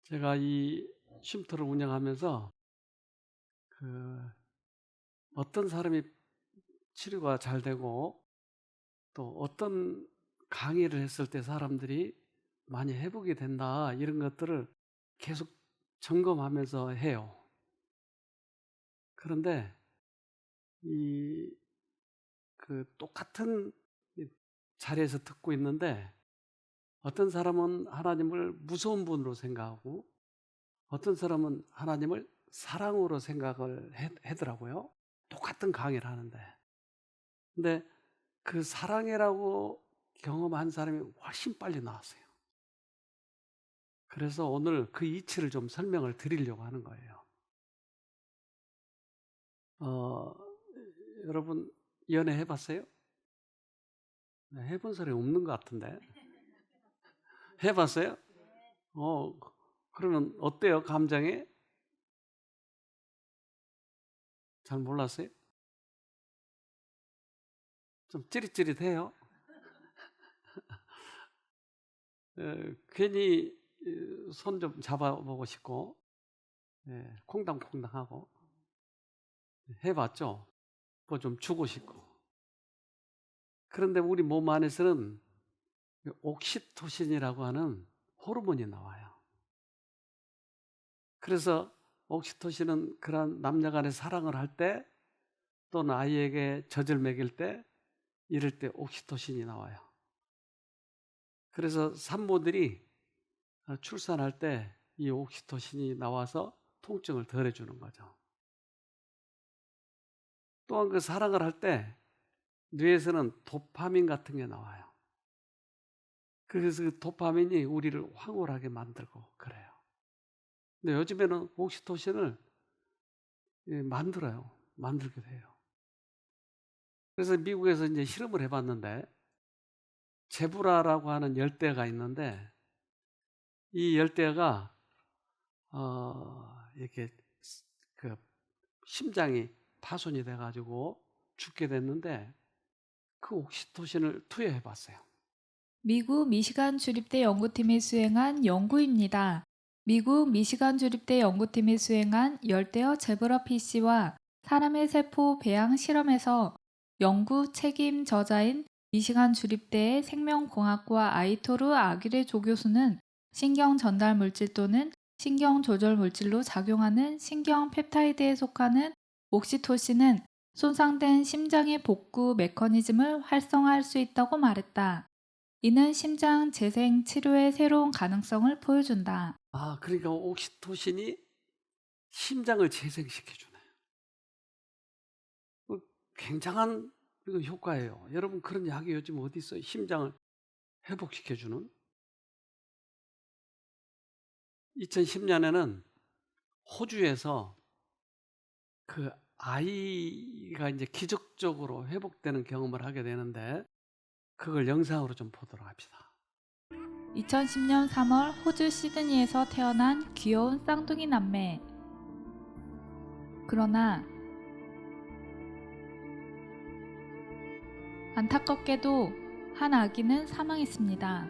제가 이 쉼터를 운영하면서 어떤 사람이 치료가 잘 되고 또 어떤 강의를 했을 때 사람들이 많이 회복이 된다 이런 것들을 계속 점검하면서 해요. 그런데 이 똑같은 이 자리에서 듣고 있는데 어떤 사람은 하나님을 무서운 분으로 생각하고 어떤 사람은 하나님을 사랑으로 생각을 하더라고요. 똑같은 강의를 하는데. 근데 그 사랑이라고 경험한 사람이 훨씬 빨리 나왔어요. 그래서 오늘 그 이치를 좀 설명을 드리려고 하는 거예요. 어, 여러분 연애 해봤어요? 네, 해본 사람이 없는 것 같은데. 해봤어요? 그러면 어때요? 감정이? 잘 몰랐어요? 좀 찌릿찌릿해요? 괜히 손 좀 잡아보고 싶고, 콩당콩당하고. 해봤죠? 뭐 좀 주고 싶고. 그런데 우리 몸 안에서는 옥시토신이라고 하는 호르몬이 나와요. 그래서 옥시토신은 그런 남녀 간의 사랑을 할 때 또는 아이에게 젖을 먹일 때 이럴 때 옥시토신이 나와요. 그래서 산모들이 출산할 때 이 옥시토신이 나와서 통증을 덜 해주는 거죠. 또한 그 사랑을 할 때 뇌에서는 도파민 같은 게 나와요. 그래서 그 도파민이 우리를 황홀하게 만들고 그래요. 근데 요즘에는 옥시토신을 만들어요. 만들기도 해요. 그래서 미국에서 이제 실험을 해봤는데 제브라라고 하는 열대가 있는데 이 열대가 이렇게 그 심장이 파손이 돼가지고 죽게 됐는데 그 옥시토신을 투여해봤어요. 미국 미시간 주립대 연구팀이 수행한 연구입니다. 미국 미시간 주립대 연구팀이 수행한 열대어 제브라피쉬와 사람의 세포 배양 실험에서 연구 책임 저자인 미시간 주립대의 생명공학과 아이토르 아기레 조교수는 신경 전달 물질 또는 신경 조절 물질로 작용하는 신경 펩타이드에 속하는 옥시토신은 손상된 심장의 복구 메커니즘을 활성화할 수 있다고 말했다. 이는 심장 재생 치료의 새로운 가능성을 보여준다. 그러니까 옥시토신이 심장을 재생시켜주네요. 굉장한 효과예요. 여러분 그런 약이 요즘 어디 있어요? 심장을 회복시켜주는? 2010년에는 호주에서 그 아이가 이제 기적적으로 회복되는 경험을 하게 되는데 그걸 영상으로 좀 보도록 합시다. 2010년 3월 호주 시드니에서 태어난 귀여운 쌍둥이 남매. 그러나 안타깝게도 한 아기는 사망했습니다.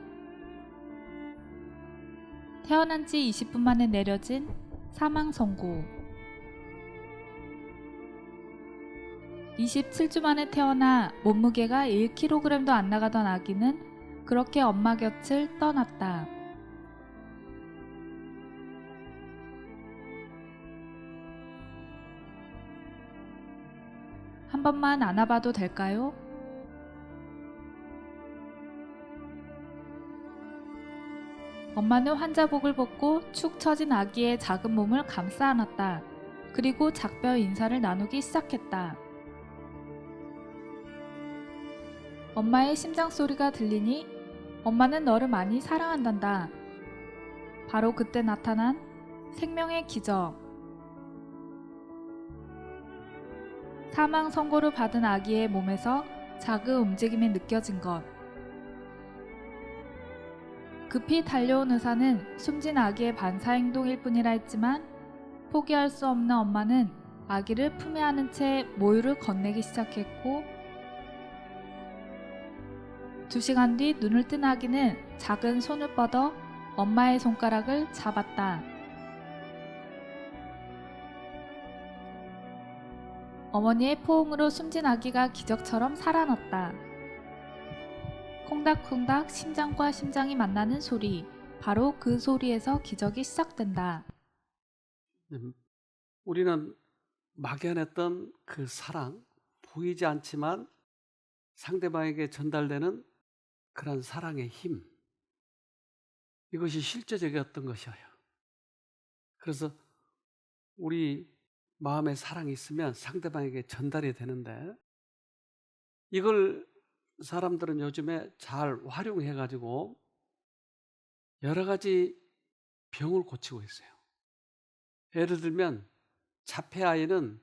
태어난 지 20분 만에 내려진 사망 선고. 27주 만에 태어나 몸무게가 1kg도 안 나가던 아기는 그렇게 엄마 곁을 떠났다. 한 번만 안아봐도 될까요? 엄마는 환자복을 벗고 축 처진 아기의 작은 몸을 감싸 안았다. 그리고 작별 인사를 나누기 시작했다. 엄마의 심장 소리가 들리니 엄마는 너를 많이 사랑한단다. 바로 그때 나타난 생명의 기적. 사망 선고를 받은 아기의 몸에서 작은 움직임이 느껴진 것. 급히 달려온 의사는 숨진 아기의 반사 행동일 뿐이라 했지만 포기할 수 없는 엄마는 아기를 품에 안은 채 모유를 건네기 시작했고 2시간 뒤 눈을 뜬 아기는 작은 손을 뻗어 엄마의 손가락을 잡았다. 어머니의 포옹으로 숨진 아기가 기적처럼 살아났다. 콩닥콩닥 심장과 심장이 만나는 소리. 바로 그 소리에서 기적이 시작된다. 우리는 막연했던 그 사랑, 보이지 않지만 상대방에게 전달되는 그런 사랑의 힘, 이것이 실제적이었던 것이에요. 그래서 우리 마음에 사랑이 있으면 상대방에게 전달이 되는데, 이걸 사람들은 요즘에 잘 활용해 가지고 여러 가지 병을 고치고 있어요. 예를 들면 자폐 아이는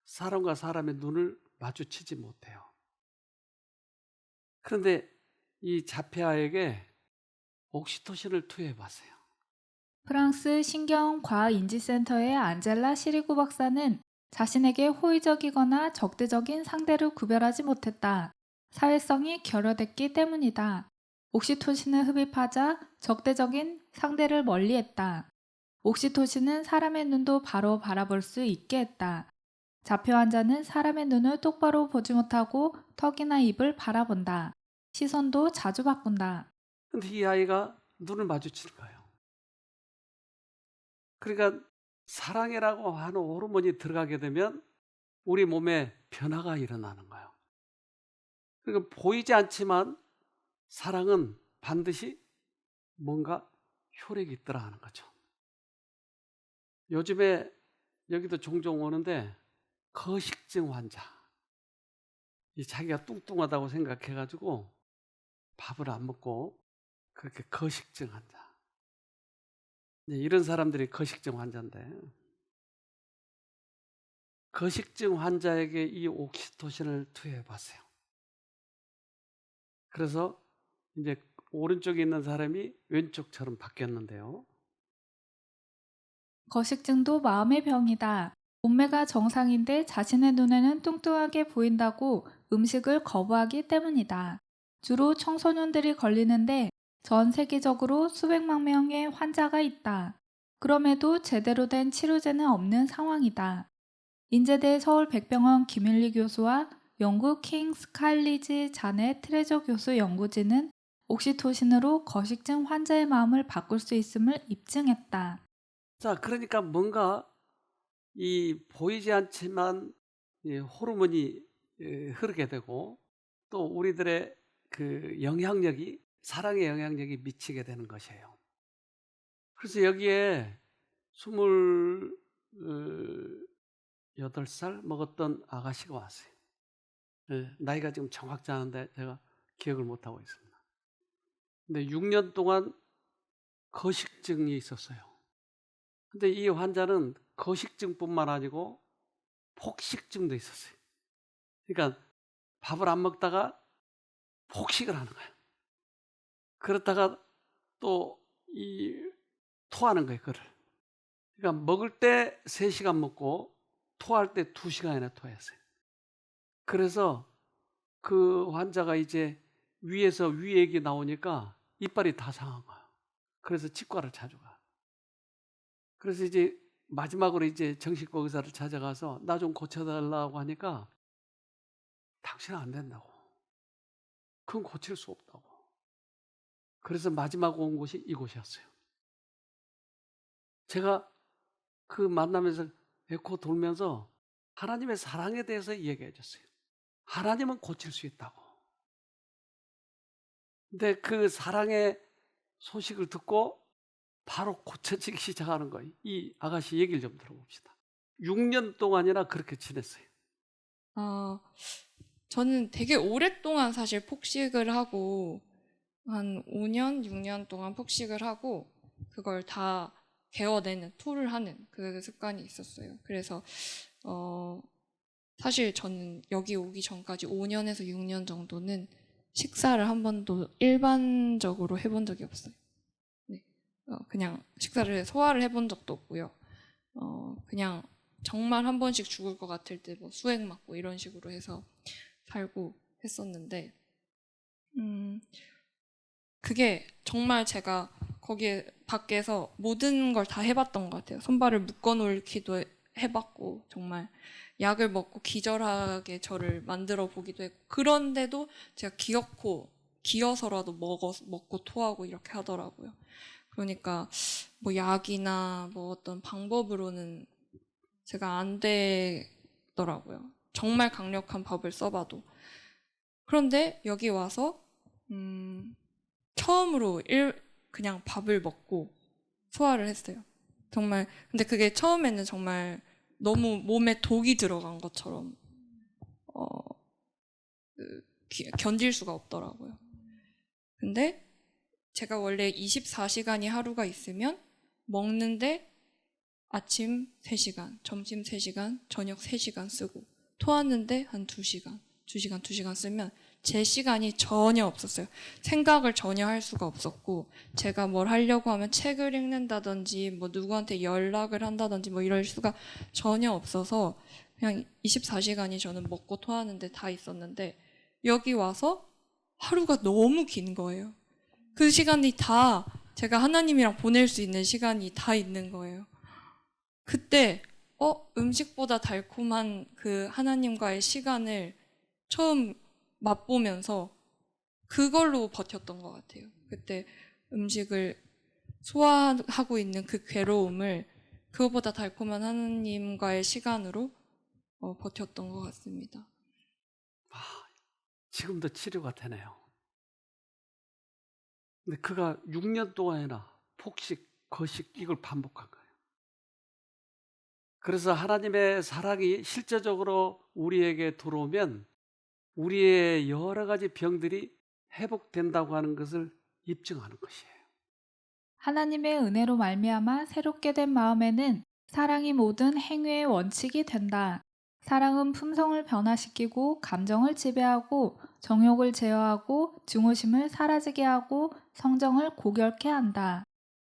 사람과 사람의 눈을 마주치지 못해요. 그런데 이 자폐 아이에게 옥시토신을 투여해 봤어요. 프랑스 신경과학인지센터의 안젤라 시리구 박사는 자신에게 호의적이거나 적대적인 상대를 구별하지 못했다. 사회성이 결여됐기 때문이다. 옥시토신을 흡입하자 적대적인 상대를 멀리했다. 옥시토신은 사람의 눈도 바로 바라볼 수 있게 했다. 자폐 환자는 사람의 눈을 똑바로 보지 못하고 턱이나 입을 바라본다. 시선도 자주 바꾼다. 근데 이 아이가 눈을 마주치는 거예요. 그러니까 사랑이라고 하는 호르몬이 들어가게 되면 우리 몸에 변화가 일어나는 거예요. 그러니까 보이지 않지만 사랑은 반드시 뭔가 효력이 있더라 하는 거죠. 요즘에 여기도 종종 오는데 거식증 환자, 이 자기가 뚱뚱하다고 생각해가지고 밥을 안 먹고 그렇게 거식증 환자, 이런 사람들이 거식증 환자인데, 거식증 환자에게 이 옥시토신을 투여해 봤어요. 그래서 이제 오른쪽에 있는 사람이 왼쪽처럼 바뀌었는데요. 거식증도 마음의 병이다. 몸매가 정상인데 자신의 눈에는 뚱뚱하게 보인다고 음식을 거부하기 때문이다. 주로 청소년들이 걸리는데 전 세계적으로 수백만 명의 환자가 있다. 그럼에도 제대로 된 치료제는 없는 상황이다. 인제대 서울백병원 김일리 교수와 영국 킹스 칼리지 자넷 트레저 교수 연구진은 옥시토신으로 거식증 환자의 마음을 바꿀 수 있음을 입증했다. 자, 그러니까 뭔가 이 보이지 않지만 이 호르몬이 흐르게 되고, 또 우리들의 그 영향력이, 사랑의 영향력이 미치게 되는 것이에요. 그래서 여기에 28살 먹었던 아가씨가 왔어요. 나이가 지금 정확지 않은데 제가 기억을 못하고 있습니다. 근데 6년 동안 거식증이 있었어요. 근데 이 환자는 거식증뿐만 아니고 폭식증도 있었어요. 그러니까 밥을 안 먹다가 폭식을 하는 거예요. 그렇다가 또 토하는 거예요, 그를. 그러니까 먹을 때 3시간 먹고 토할 때 2시간이나 토했어요. 그래서 그 환자가 이제 위에서 위액이 나오니까 이빨이 다 상한 거예요. 그래서 치과를 자주 가. 그래서 이제 마지막으로 이제 정신과 의사를 찾아가서 나 좀 고쳐달라고 하니까 당신은 안 된다고. 그건 고칠 수 없다고. 그래서 마지막 온 곳이 이곳이었어요. 제가 그 만나면서 에코 돌면서 하나님의 사랑에 대해서 얘기해 줬어요. 하나님은 고칠 수 있다고. 근데 그 사랑의 소식을 듣고 바로 고쳐지기 시작하는 거예요. 이 아가씨 얘기를 좀 들어봅시다. 6년 동안이나 그렇게 지냈어요. 저는 되게 오랫동안 사실 폭식을 하고 한 5년, 6년 동안 폭식을 하고 그걸 다 개어내는, 토를 하는 그 습관이 있었어요. 그래서 사실 저는 여기 오기 전까지 5년에서 6년 정도는 식사를 한 번도 일반적으로 해본 적이 없어요. 네. 그냥 식사를 소화를 해본 적도 없고요. 그냥 정말 한 번씩 죽을 것 같을 때 뭐 수액 맞고 이런 식으로 해서 살고 했었는데, 그게 정말 제가 거기에 밖에서 모든 걸 다 해봤던 것 같아요. 손발을 묶어놓기도 해봤고 정말 약을 먹고 기절하게 저를 만들어 보기도 했고 그런데도 제가 기어서라도 먹고 토하고 이렇게 하더라고요. 그러니까 뭐 약이나 뭐 어떤 방법으로는 제가 안 되더라고요. 정말 강력한 법을 써봐도. 그런데 여기 와서 처음으로 그냥 밥을 먹고 소화를 했어요. 정말 근데 그게 처음에는 정말 너무 몸에 독이 들어간 것처럼 견딜 수가 없더라고요. 근데 제가 원래 24시간이 하루가 있으면 먹는데 아침 3시간, 점심 3시간, 저녁 3시간 쓰고 토하는데 한 2시간, 2시간 쓰면 제 시간이 전혀 없었어요. 생각을 전혀 할 수가 없었고 제가 뭘 하려고 하면 책을 읽는다든지 뭐 누구한테 연락을 한다든지 뭐 이럴 수가 전혀 없어서 그냥 24시간이 저는 먹고 토하는데 다 있었는데 여기 와서 하루가 너무 긴 거예요. 그 시간이 다 제가 하나님이랑 보낼 수 있는 시간이 다 있는 거예요. 그때 음식보다 달콤한 그 하나님과의 시간을 처음 맛보면서 그걸로 버텼던 것 같아요. 그때 음식을 소화하고 있는 그 괴로움을 그것보다 달콤한 하나님과의 시간으로 버텼던 것 같습니다. 지금도 치료가 되네요. 근데 그가 6년 동안이나 폭식, 거식 이걸 반복한 거예요. 그래서 하나님의 사랑이 실제적으로 우리에게 들어오면 우리의 여러 가지 병들이 회복된다고 하는 것을 입증하는 것이에요. 하나님의 은혜로 말미암아 새롭게 된 마음에는 사랑이 모든 행위의 원칙이 된다. 사랑은 품성을 변화시키고 감정을 지배하고 정욕을 제어하고 증오심을 사라지게 하고 성정을 고결케 한다.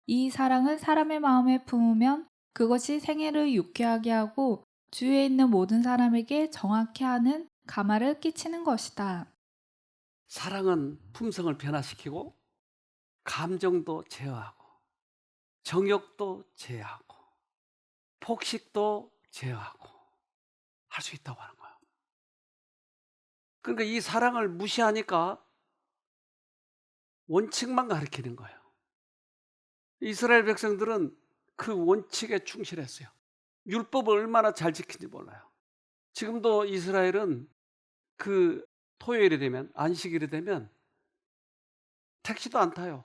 이 사랑은 사람의 마음에 품으면 그것이 생애를 유쾌하게 하고 주위에 있는 모든 사람에게 정확히 하는 감화를 끼치는 것이다. 사랑은 품성을 변화시키고 감정도 제어하고 정욕도 제어하고 폭식도 제어하고 할 수 있다고 하는 거예요. 그러니까 이 사랑을 무시하니까 원칙만 가르치는 거예요. 이스라엘 백성들은 그 원칙에 충실했어요. 율법을 얼마나 잘 지킨지 몰라요. 지금도 이스라엘은 그 토요일이 되면 안식일이 되면 택시도 안 타요.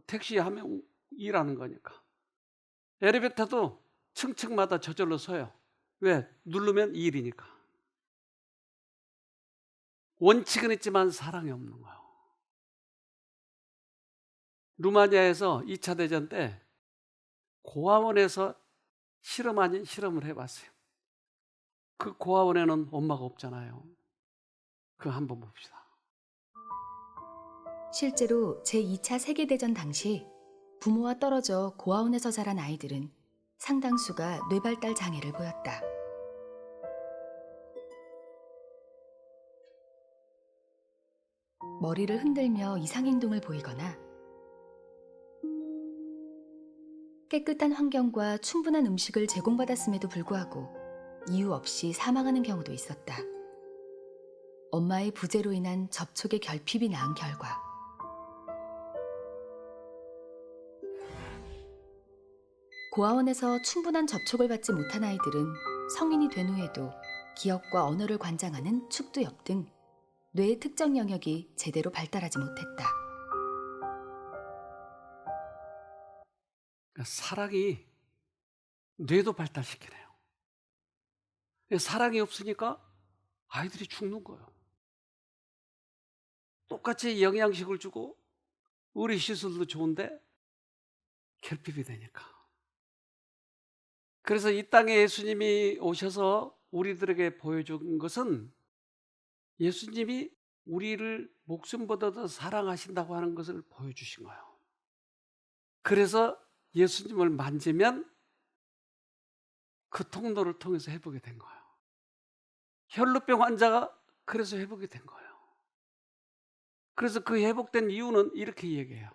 택시 하면 일하는 거니까. 엘리베이터도 층층마다 저절로 서요. 왜? 누르면 일이니까. 원칙은 있지만 사랑이 없는 거예요. 루마니아에서 2차 대전 때 고아원에서 실험 아닌 실험을 해봤어요. 그 고아원에는 엄마가 없잖아요. 그거 한번 봅시다. 실제로 제2차 세계대전 당시 부모와 떨어져 고아원에서 자란 아이들은 상당수가 뇌발달 장애를 보였다. 머리를 흔들며 이상행동을 보이거나 깨끗한 환경과 충분한 음식을 제공받았음에도 불구하고 이유 없이 사망하는 경우도 있었다. 엄마의 부재로 인한 접촉의 결핍이 낳은 결과. 고아원에서 충분한 접촉을 받지 못한 아이들은 성인이 된 후에도 기억과 언어를 관장하는 축두엽 등 뇌의 특정 영역이 제대로 발달하지 못했다. 사랑이 뇌도 발달시키네요. 사랑이 없으니까 아이들이 죽는 거예요. 똑같이 영양식을 주고 우리 시술도 좋은데 결핍이 되니까. 그래서 이 땅에 예수님이 오셔서 우리들에게 보여준 것은 예수님이 우리를 목숨보다도 사랑하신다고 하는 것을 보여주신 거예요. 그래서 예수님을 만지면 그 통로를 통해서 회복이 된 거예요. 혈루병 환자가 그래서 회복이 된 거예요. 그래서 그 회복된 이유는 이렇게 얘기해요.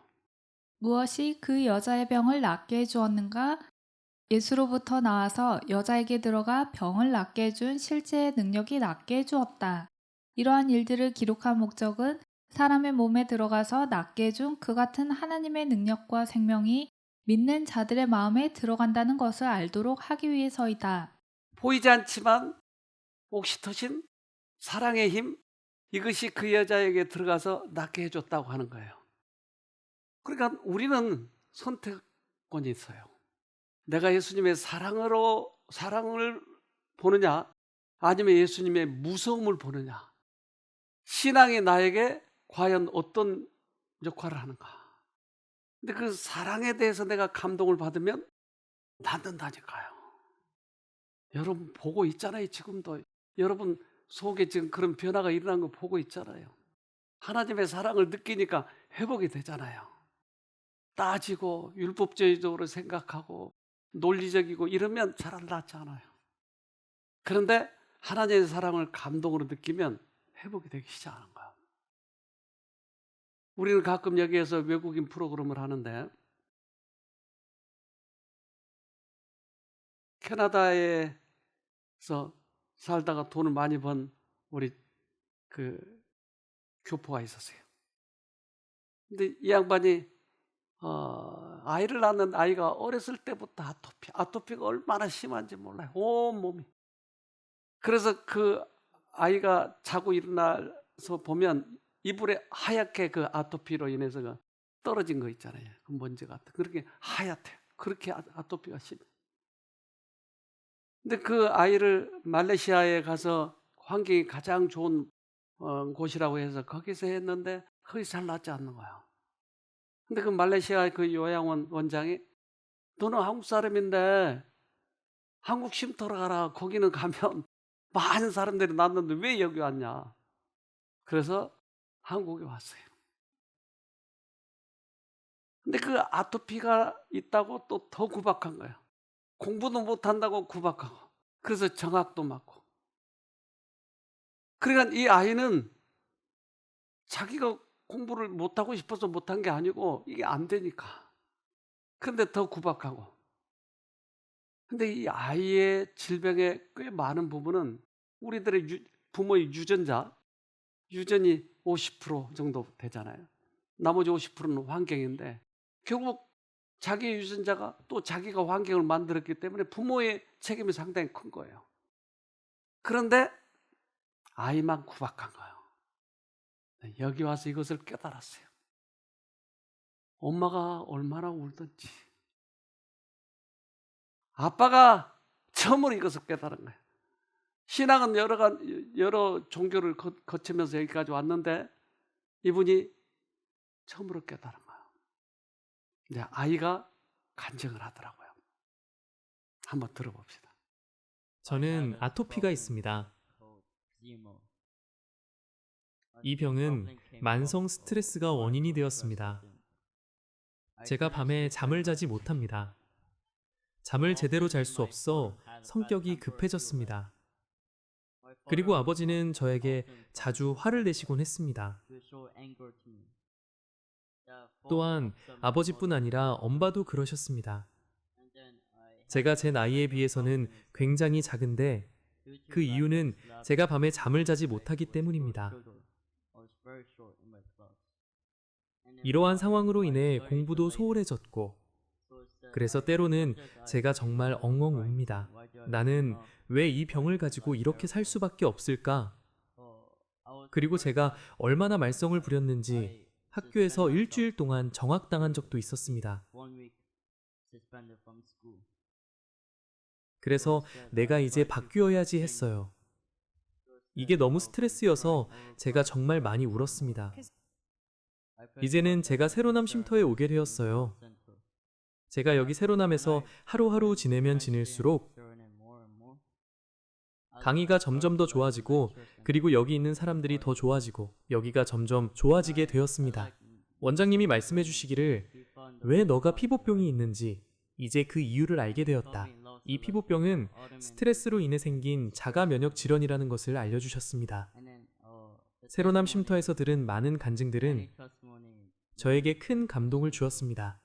무엇이 그 여자의 병을 낫게 해주었는가? 예수로부터 나와서 여자에게 들어가 병을 낫게 해준 실제의 능력이 낫게 해주었다. 이러한 일들을 기록한 목적은 사람의 몸에 들어가서 낫게 해준 그 같은 하나님의 능력과 생명이 믿는 자들의 마음에 들어간다는 것을 알도록 하기 위해서이다. 보이지 않지만 옥시토신, 사랑의 힘, 이것이 그 여자에게 들어가서 낫게 해줬다고 하는 거예요. 그러니까 우리는 선택권이 있어요. 내가 예수님의 사랑을 보느냐, 아니면 예수님의 무서움을 보느냐. 신앙이 나에게 과연 어떤 역할을 하는가. 근데 그 사랑에 대해서 내가 감동을 받으면 낫는다니까요. 여러분 보고 있잖아요. 지금도 여러분 속에 지금 그런 변화가 일어난 거 보고 있잖아요. 하나님의 사랑을 느끼니까 회복이 되잖아요. 따지고 율법주의적으로 생각하고 논리적이고 이러면 잘 안 낫지 않아요. 그런데 하나님의 사랑을 감동으로 느끼면 회복이 되기 시작하는 거예요. 우리는 가끔 여기에서 외국인 프로그램을 하는데 캐나다에서 살다가 돈을 많이 번 우리 그 교포가 있었어요. 근데 이 양반이 아이를 낳는 아이가 어렸을 때부터 아토피가 얼마나 심한지 몰라요. 온 몸이. 그래서 그 아이가 자고 일어나서 보면 이불에 하얗게 그 아토피로 인해서 떨어진 거 있잖아요. 그 먼지 같은. 그렇게 하얗대요. 그렇게 아토피가 심해. 근데 그 아이를 말레이시아에 가서 환경이 가장 좋은 곳이라고 해서 거기서 했는데 거기 잘 낫지 않는 거예요. 근데 그 말레이시아 그 요양원 원장이 너는 한국 사람인데 한국 쉼터로 가라. 거기는 가면 많은 사람들이 낫는데 왜 여기 왔냐. 그래서 한국에 왔어요. 근데 그 아토피가 있다고 또 더 구박한 거예요. 공부도 못한다고 구박하고. 그래서 정학도 맞고. 그러니까 이 아이는 자기가 공부를 못하고 싶어서 못한 게 아니고 이게 안 되니까. 그런데 더 구박하고. 근데 이 아이의 질병의 꽤 많은 부분은 우리들의 부모의 유전이 50% 정도 되잖아요. 나머지 50%는 환경인데 결국 자기 유전자가 또 자기가 환경을 만들었기 때문에 부모의 책임이 상당히 큰 거예요. 그런데 아이만 구박한 거예요. 여기 와서 이것을 깨달았어요. 엄마가 얼마나 울던지. 아빠가 처음으로 이것을 깨달은 거예요. 신앙은 여러 종교를 거치면서 여기까지 왔는데 이분이 처음으로 깨달은 거예요. 근데 아이가 간증을 하더라고요. 한번 들어봅시다. 저는 아토피가 있습니다. 이 병은 만성 스트레스가 원인이 되었습니다. 제가 밤에 잠을 자지 못합니다. 잠을 제대로 잘 수 없어 성격이 급해졌습니다. 그리고 아버지는 저에게 자주 화를 내시곤 했습니다. 또한 아버지뿐 아니라 엄마도 그러셨습니다. 제가 제 나이에 비해서는 굉장히 작은데 그 이유는 제가 밤에 잠을 자지 못하기 때문입니다. 이러한 상황으로 인해 공부도 소홀해졌고 그래서 때로는 제가 정말 엉엉 웁니다. 나는 왜 이 병을 가지고 이렇게 살 수밖에 없을까? 그리고 제가 얼마나 말썽을 부렸는지 학교에서 일주일 동안 정학당한 적도 있었습니다. 그래서 내가 이제 바뀌어야지 했어요. 이게 너무 스트레스여서 제가 정말 많이 울었습니다. 이제는 제가 새로남 쉼터에 오게 되었어요. 제가 여기 새로남에서 하루하루 지내면 지낼수록 강의가 점점 더 좋아지고 그리고 여기 있는 사람들이 더 좋아지고 여기가 점점 좋아지게 되었습니다. 원장님이 말씀해 주시기를 왜 너가 피부병이 있는지 이제 그 이유를 알게 되었다. 이 피부병은 스트레스로 인해 생긴 자가 면역 질환이라는 것을 알려주셨습니다. 새로남 쉼터에서 들은 많은 간증들은 저에게 큰 감동을 주었습니다.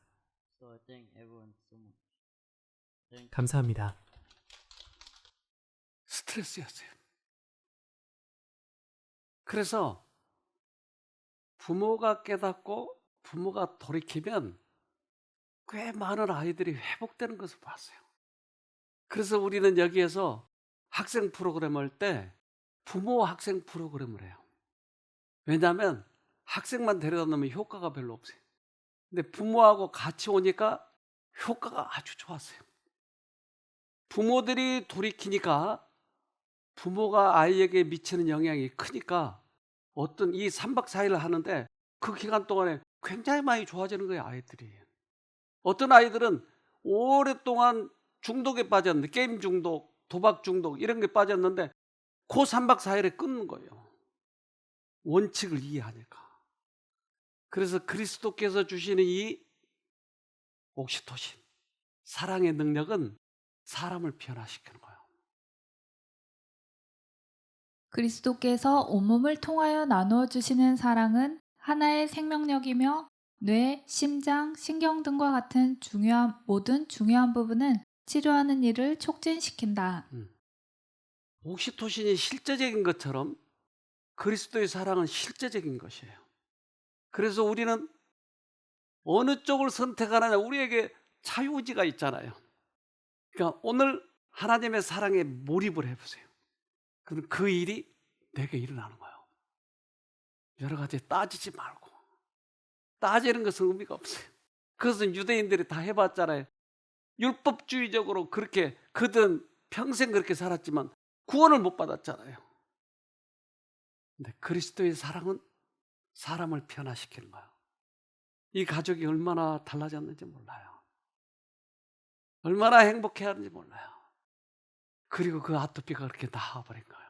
감사합니다. 스트레스였어요. 그래서 부모가 깨닫고 부모가 돌이키면 꽤 많은 아이들이 회복되는 것을 봤어요. 그래서 우리는 여기에서 학생 프로그램 할 때 부모 학생 프로그램을 해요. 왜냐하면 학생만 데려다 놓으면 효과가 별로 없어요. 근데 부모하고 같이 오니까 효과가 아주 좋았어요. 부모들이 돌이키니까 부모가 아이에게 미치는 영향이 크니까 어떤 이 3박 4일을 하는데 그 기간 동안에 굉장히 많이 좋아지는 거예요, 아이들이. 어떤 아이들은 오랫동안 중독에 빠졌는데, 게임 중독, 도박 중독 이런 게 빠졌는데 그 3박 4일에 끊는 거예요. 원칙을 이해하니까. 그래서 그리스도께서 주시는 이 옥시토신, 사랑의 능력은 사람을 변화시키는 거예요. 그리스도께서 온몸을 통하여 나누어 주시는 사랑은 하나의 생명력이며 뇌, 심장, 신경 등과 같은 모든 중요한 부분은 치료하는 일을 촉진시킨다. 옥시토신이 실제적인 것처럼 그리스도의 사랑은 실제적인 것이에요. 그래서 우리는 어느 쪽을 선택하느냐, 우리에게 자유의지가 있잖아요. 그러니까 오늘 하나님의 사랑에 몰입을 해보세요. 그럼 그 일이 내게 일어나는 거예요. 여러 가지 따지지 말고. 따지는 것은 의미가 없어요. 그것은 유대인들이 다 해봤잖아요. 율법주의적으로 그렇게 그들은 평생 그렇게 살았지만 구원을 못 받았잖아요. 근데 그리스도의 사랑은 사람을 변화시키는 거예요. 이 가족이 얼마나 달라졌는지 몰라요. 얼마나 행복해하는지 몰라요. 그리고 그 아토피가 그렇게 나아버린 거예요.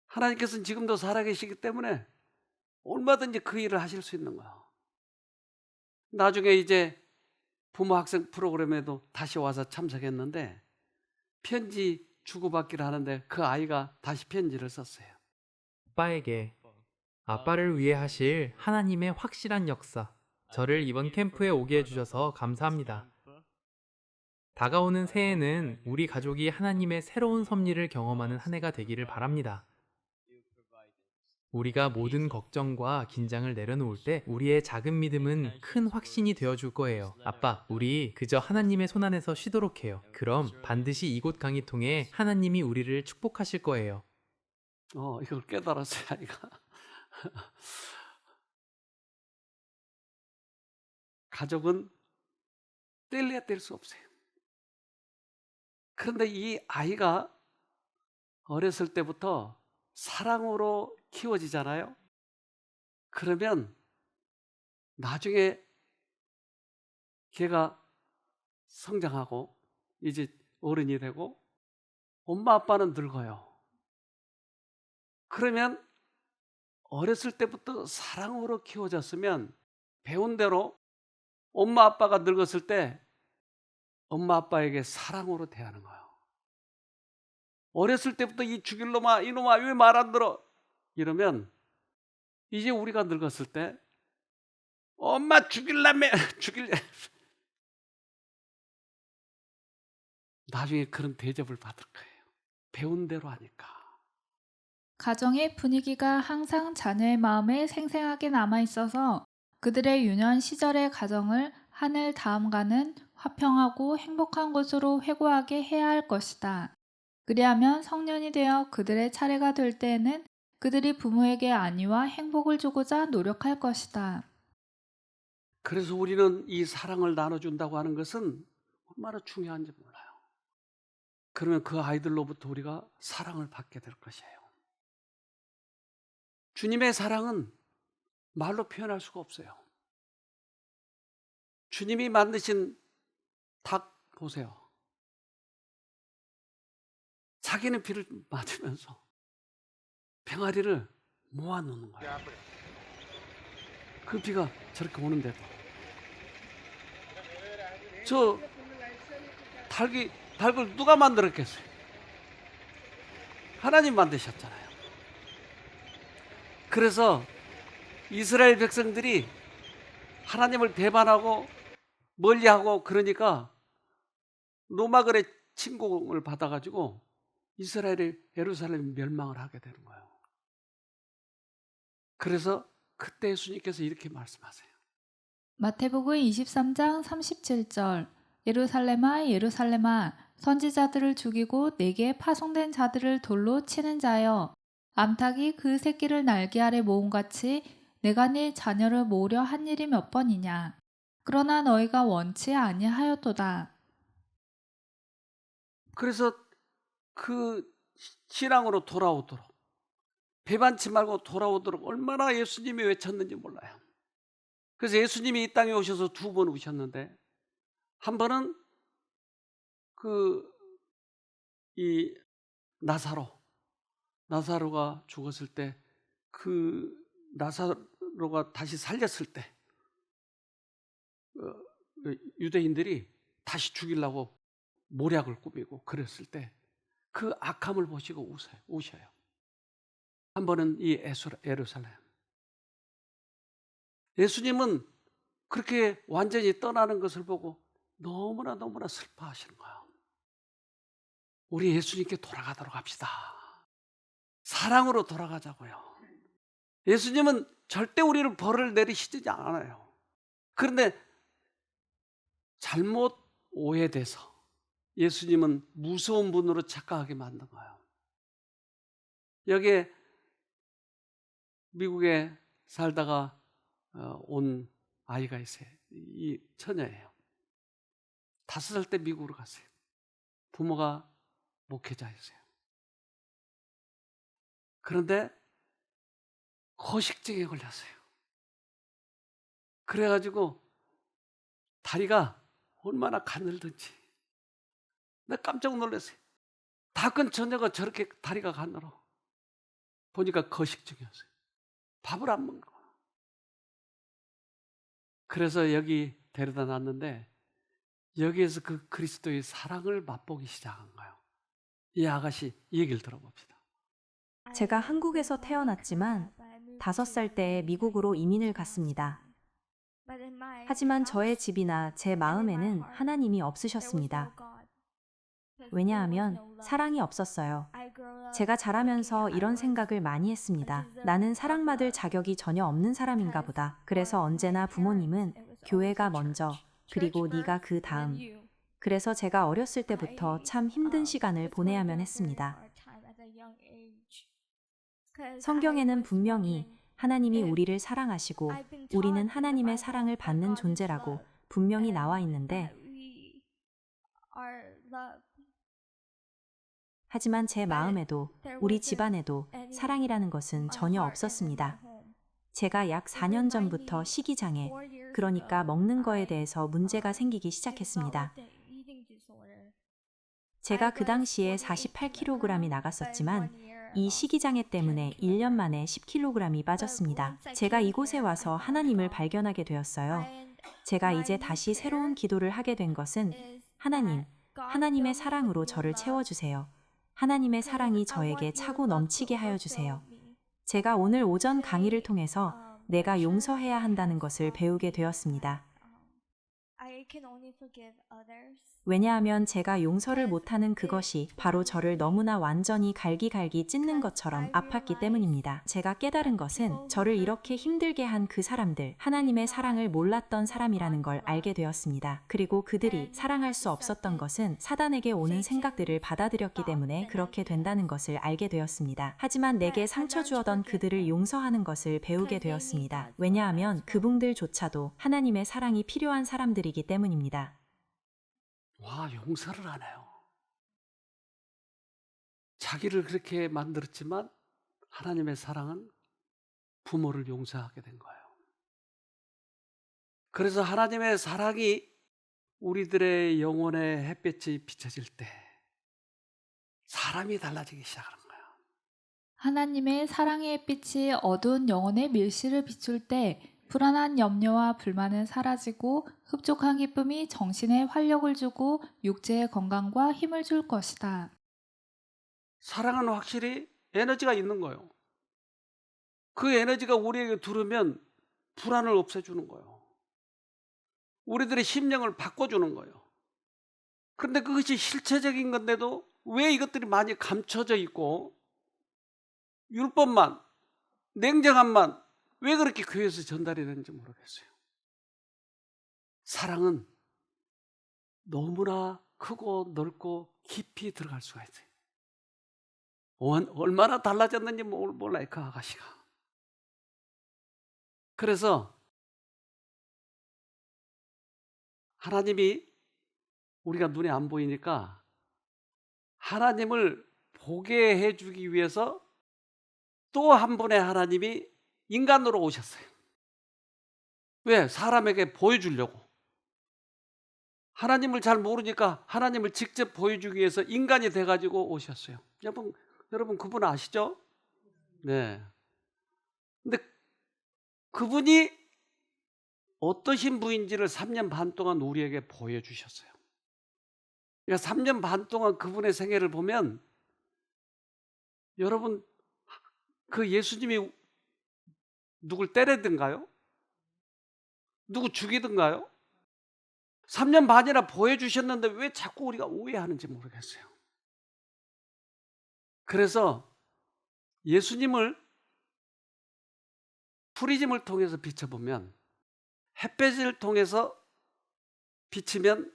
하나님께서는 지금도 살아계시기 때문에 얼마든지 그 일을 하실 수 있는 거예요. 나중에 이제 부모 학생 프로그램에도 다시 와서 참석했는데 편지 주고받기를 하는데 그 아이가 다시 편지를 썼어요. 아빠에게 아빠를 위해 하실 하나님의 확실한 역사, 저를 이번 캠프에 오게 해주셔서 감사합니다. 다가오는 새해에는 우리 가족이 하나님의 새로운 섭리를 경험하는 한 해가 되기를 바랍니다. 우리가 모든 걱정과 긴장을 내려놓을 때 우리의 작은 믿음은 큰 확신이 되어줄 거예요. 아빠, 우리 그저 하나님의 손안에서 쉬도록 해요. 그럼 반드시 이곳 강의 통해 하나님이 우리를 축복하실 거예요. 이걸 깨달았어요, 아이가. 가족은 뗄래야 뗄 수 없어요. 그런데 이 아이가 어렸을 때부터 사랑으로 키워지잖아요. 그러면 나중에 걔가 성장하고 이제 어른이 되고 엄마 아빠는 늙어요. 그러면 어렸을 때부터 사랑으로 키워졌으면 배운 대로 엄마 아빠가 늙었을 때 엄마 아빠에게 사랑으로 대하는 거예요. 어렸을 때부터 이 죽일 놈아, 이놈아 왜 말 안 들어? 이러면 이제 우리가 늙었을 때 엄마 죽일라며 죽일래. 나중에 그런 대접을 받을 거예요. 배운 대로 하니까. 가정의 분위기가 항상 자녀의 마음에 생생하게 남아있어서 그들의 유년 시절의 가정을 하늘 다음가는 화평하고 행복한 곳으로 회고하게 해야 할 것이다. 그리하면 성년이 되어 그들의 차례가 될 때에는 그들이 부모에게 안위와 행복을 주고자 노력할 것이다. 그래서 우리는 이 사랑을 나눠준다고 하는 것은 얼마나 중요한지 몰라요. 그러면 그 아이들로부터 우리가 사랑을 받게 될 것이에요. 주님의 사랑은 말로 표현할 수가 없어요. 주님이 만드신 닭 보세요. 자기는 피를 맞으면서 병아리를 모아놓는 거예요. 그 피가 저렇게 오는데도 저 닭을 누가 만들었겠어요? 하나님 만드셨잖아요. 그래서 이스라엘 백성들이 하나님을 배반하고 멀리하고 그러니까 노마글의 침공을 받아가지고 이스라엘이 예루살렘 멸망을 하게 되는 거예요. 그래서 그때 예수님께서 이렇게 말씀하세요. 마태복음 23장 37절 예루살렘아 예루살렘아 선지자들을 죽이고 내게 파송된 자들을 돌로 치는 자여 암탉이 그 새끼를 날개 아래 모음같이 내가 네 자녀를 모으려 한 일이 몇 번이냐 그러나 너희가 원치 아니하였도다. 그래서 그 신앙으로 돌아오도록 배반치 말고 돌아오도록 얼마나 예수님이 외쳤는지 몰라요. 그래서 예수님이 이 땅에 오셔서 2번 오셨는데 한 번은 이 나사로가 죽었을 때 그 나사로가 다시 살렸을 때 유대인들이 다시 죽이려고 모략을 꾸미고 그랬을 때 그 악함을 보시고 우셔요. 한 번은 이 예루살렘. 예수님은 그렇게 완전히 떠나는 것을 보고 너무나 슬퍼하시는 거예요. 우리 예수님께 돌아가도록 합시다. 사랑으로 돌아가자고요. 예수님은 절대 우리를 벌을 내리시지 않아요. 그런데 잘못 오해돼서 예수님은 무서운 분으로 착각하게 만든 거예요. 여기에 미국에 살다가 온 아이가 있어요. 이 처녀예요. 5살 때 미국으로 갔어요. 부모가 목회자였어요. 그런데 거식증에 걸렸어요. 그래가지고 다리가 얼마나 가늘든지 나 깜짝 놀랐어요. 다 큰 처녀가 저렇게 다리가 가늘어. 보니까 거식증이었어요. 밥을 안 먹는 거야. 그래서 여기 데려다 놨는데 여기에서 그 그리스도의 사랑을 맛보기 시작한 거예요. 이 아가씨 이 얘기를 들어봅시다. 제가 한국에서 태어났지만 5살 때 미국으로 이민을 갔습니다. 하지만 저의 집이나 제 마음에는 하나님이 없으셨습니다. 왜냐하면 사랑이 없었어요. 제가 자라면서 이런 생각을 많이 했습니다. 나는 사랑받을 자격이 전혀 없는 사람인가 보다. 그래서 언제나 부모님은 교회가 먼저, 그리고 네가 그 다음. 그래서 제가 어렸을 때부터 참 힘든 시간을 보내야만 했습니다. 성경에는 분명히 하나님이 우리를 사랑하시고 우리는 하나님의 사랑을 받는 존재라고 분명히 나와 있는데 하지만 제 마음에도 우리 집안에도 사랑이라는 것은 전혀 없었습니다. 제가 약 4년 전부터 식이장애, 그러니까 먹는 거에 대해서 문제가 생기기 시작했습니다. 제가 그 당시에 48kg이 나갔었지만 이 식이장애 때문에 1년 만에 10kg이 빠졌습니다. 제가 이곳에 와서 하나님을 발견하게 되었어요. 제가 이제 다시 새로운 기도를 하게 된 것은 하나님의 사랑으로 저를 채워주세요. 하나님의 사랑이 저에게 차고 넘치게 하여 주세요. 제가 오늘 오전 강의를 통해서 내가 용서해야 한다는 것을 배우게 되었습니다. 왜냐하면 제가 용서를 못하는 그것이 바로 저를 너무나 완전히 갈기갈기 찢는 것처럼 아팠기 때문입니다. 제가 깨달은 것은 저를 이렇게 힘들게 한 그 사람들, 하나님의 사랑을 몰랐던 사람이라는 걸 알게 되었습니다. 그리고 그들이 사랑할 수 없었던 것은 사단에게 오는 생각들을 받아들였기 때문에 그렇게 된다는 것을 알게 되었습니다. 하지만 내게 상처 주었던 그들을 용서하는 것을 배우게 되었습니다. 왜냐하면 그분들조차도 하나님의 사랑이 필요한 사람들이기 때문입니다. 와, 용서를 하네요. 자기를 그렇게 만들었지만 하나님의 사랑은 부모를 용서하게 된 거예요. 그래서 하나님의 사랑이 우리들의 영혼의 햇볕이 비춰질 때 사람이 달라지기 시작하는 거예요. 하나님의 사랑의 햇빛이 어두운 영혼의 밀실을 비출 때 불안한 염려와 불만은 사라지고 흡족한 기쁨이 정신에 활력을 주고 육체의 건강과 힘을 줄 것이다. 사랑은 확실히 에너지가 있는 거예요. 그 에너지가 우리에게 들으면 불안을 없애주는 거예요. 우리들의 심령을 바꿔주는 거예요. 그런데 그것이 실체적인 건데도 왜 이것들이 많이 감춰져 있고 율법만, 냉정함만 왜 그렇게 교회에서 전달이 되는지 모르겠어요. 사랑은 너무나 크고 넓고 깊이 들어갈 수가 있어요. 얼마나 달라졌는지 몰라요, 그 아가씨가. 그래서 하나님이 우리가 눈에 안 보이니까 하나님을 보게 해주기 위해서 또 한 분의 하나님이 인간으로 오셨어요. 왜? 사람에게 보여주려고. 하나님을 잘 모르니까 하나님을 직접 보여주기 위해서 인간이 돼가지고 오셨어요. 여러분 그분 아시죠? 네. 근데 그분이 어떠신 분인지를 3년 반 동안 우리에게 보여주셨어요. 그러니까 3년 반 동안 그분의 생애를 보면 여러분 그 예수님이 누굴 때리든가요? 누구 죽이든가요? 3년 반이나 보여주셨는데 왜 자꾸 우리가 오해하는지 모르겠어요. 그래서 예수님을 프리즘을 통해서 비춰보면 햇볕을 통해서 비치면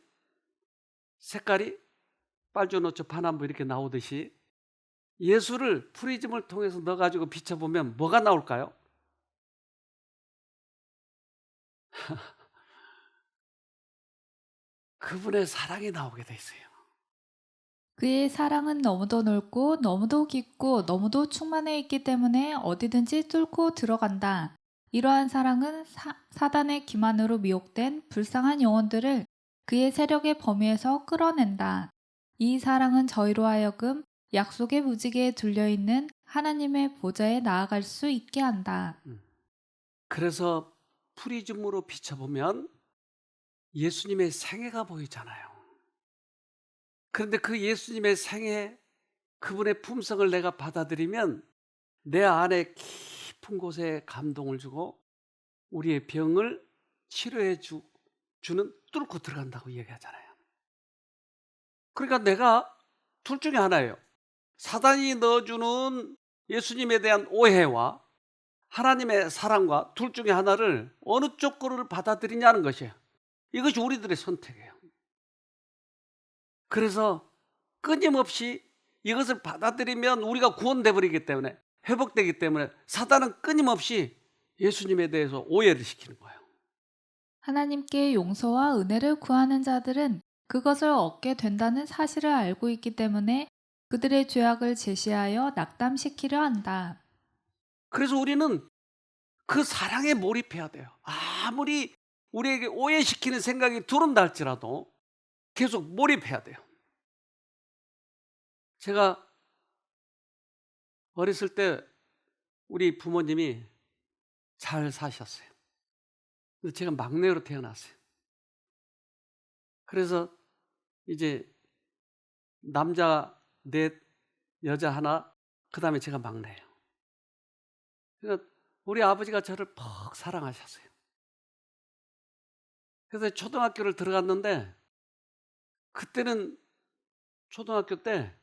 색깔이 빨주노초 파남보 이렇게 나오듯이 예수를 프리즘을 통해서 넣어가지고 비춰보면 뭐가 나올까요? 그분의 사랑이 나오게 돼 있어요. 그의 사랑은 너무도 넓고 너무도 깊고 너무도 충만해 있기 때문에 어디든지 뚫고 들어간다. 이러한 사랑은 사단의 기만으로 미혹된 불쌍한 영혼들을 그의 세력의 범위에서 끌어낸다. 이 사랑은 저희로 하여금 약속의 무지개에 둘려있는 하나님의 보좌에 나아갈 수 있게 한다. 그래서 프리즘으로 비춰보면 예수님의 생애가 보이잖아요. 그런데 그 예수님의 생애, 그분의 품성을 내가 받아들이면 내 안에 깊은 곳에 감동을 주고 우리의 병을 치료해 주는 뚫고 들어간다고 얘기하잖아요. 그러니까 내가 둘 중에 하나예요. 사단이 넣어주는 예수님에 대한 오해와 하나님의 사랑과 둘 중에 하나를 어느 쪽 거를 받아들이냐는 것이에요. 이것이 우리들의 선택이에요. 그래서 끊임없이 이것을 받아들이면 우리가 구원돼 버리기 때문에, 회복되기 때문에 사단은 끊임없이 예수님에 대해서 오해를 시키는 거예요. 하나님께 용서와 은혜를 구하는 자들은 그것을 얻게 된다는 사실을 알고 있기 때문에 그들의 죄악을 제시하여 낙담시키려 한다. 그래서 우리는 그 사랑에 몰입해야 돼요. 아무리 우리에게 오해시키는 생각이 들어온다 할지라도 계속 몰입해야 돼요. 제가 어렸을 때 우리 부모님이 잘 사셨어요. 근데 제가 막내로 태어났어요. 그래서 이제 남자 넷, 여자 하나, 그 다음에 제가 막내예요. 그러니까 우리 아버지가 저를 퍽 사랑하셨어요. 그래서 초등학교를 들어갔는데 그때는 초등학교 때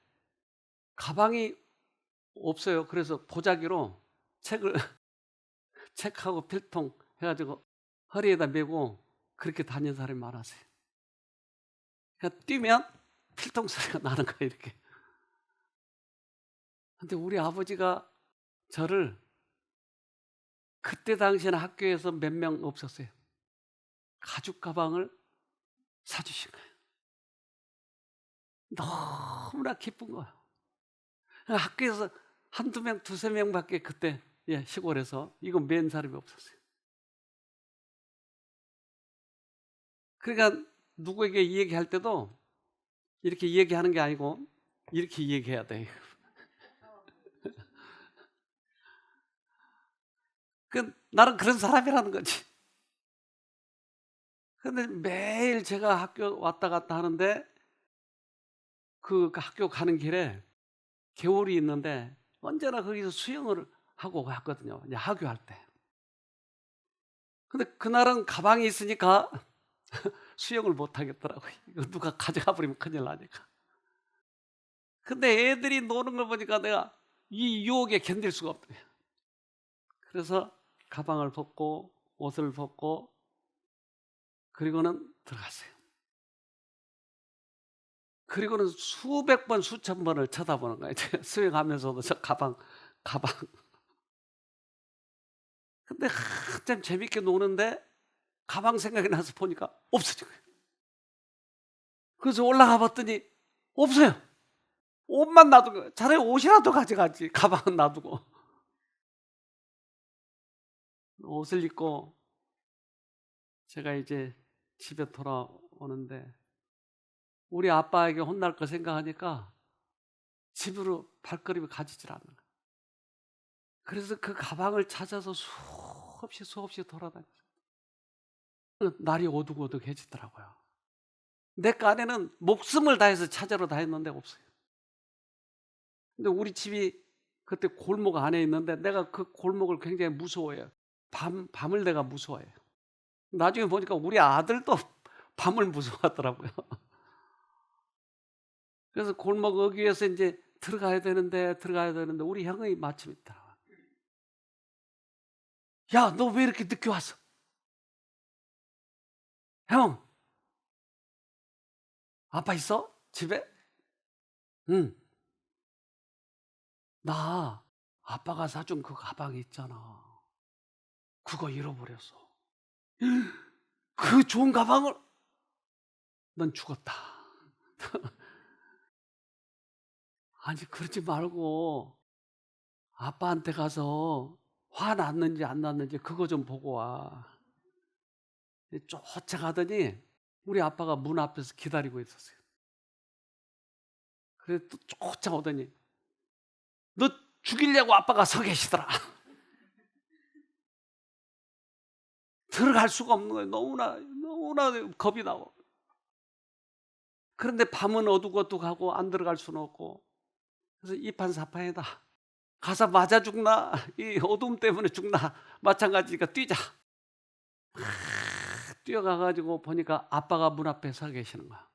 가방이 없어요. 그래서 보자기로 책하고 필통 해가지고 허리에다 메고 그렇게 다니는 사람이 많았어요. 그러니까 뛰면 필통 소리가 나는 거예요, 이렇게. 근데 우리 아버지가 저를 그때 당시에는 학교에서 몇 명 없었어요. 가죽 가방을 사주신 거예요. 너무나 기쁜 거예요. 학교에서 한두 명, 두세 명밖에 그때 시골에서 이거 맨 사람이 없었어요. 그러니까 누구에게 이 얘기할 때도 이렇게 얘기하는 게 아니고 이렇게 얘기해야 돼요. 나는 그런 사람이라는 거지. 근데 매일 제가 학교 왔다 갔다 하는데 그 학교 가는 길에 겨울이 있는데 언제나 거기서 수영을 하고 갔거든요. 이제 하교할 때. 근데 그날은 가방이 있으니까 수영을 못 하겠더라고요. 이거 누가 가져가 버리면 큰일 나니까. 근데 애들이 노는 걸 보니까 내가 이 유혹에 견딜 수가 없더라고요. 그래서 가방을 벗고 옷을 벗고 그리고는 들어갔어요. 그리고는 수백 번 수천 번을 쳐다보는 거예요. 수영하면서도 저 가방. 근데 한참 재밌게 노는데 가방 생각이 나서 보니까 없어진 거예요. 그래서 올라가 봤더니 없어요. 옷만 놔둔 거예요. 차라리 옷이라도 가져가지. 가방은 놔두고. 옷을 입고 제가 이제 집에 돌아오는데 우리 아빠에게 혼날 거 생각하니까 집으로 발걸음이 가지질 않는 거예요. 그래서 그 가방을 찾아서 수없이 돌아다녔어요. 날이 오두고두해지더라고요. 내 깐에는 목숨을 다해서 찾으러 다녔는데 없어요. 근데 우리 집이 그때 골목 안에 있는데 내가 그 골목을 굉장히 무서워해요. 밤을 내가 무서워해요. 나중에 보니까 우리 아들도 밤을 무서워하더라고요. 그래서 골목 어귀에서 이제 들어가야 되는데 우리 형이 마침 있더라고요. 야, 너 왜 이렇게 늦게 왔어? 형, 아빠 있어? 집에? 응. 나 아빠가 사준 그 가방이 있잖아. 그거 잃어버렸어. 그 좋은 가방을 넌 죽었다. 아니 그러지 말고 아빠한테 가서 화 났는지 안 났는지 그거 좀 보고 와. 쫓아가더니 우리 아빠가 문 앞에서 기다리고 있었어요. 그래서 또 쫓아오더니 너 죽이려고 아빠가 서 계시더라. 들어갈 수가 없는 거예요. 너무나 겁이 나고. 그런데 밤은 어둑어둑하고 안 들어갈 수는 없고 그래서 이판사판이다. 가서 맞아 죽나 이 어둠 때문에 죽나 마찬가지니까 뛰자. 뛰어가가지고 보니까 아빠가 문 앞에 서 계시는 거야.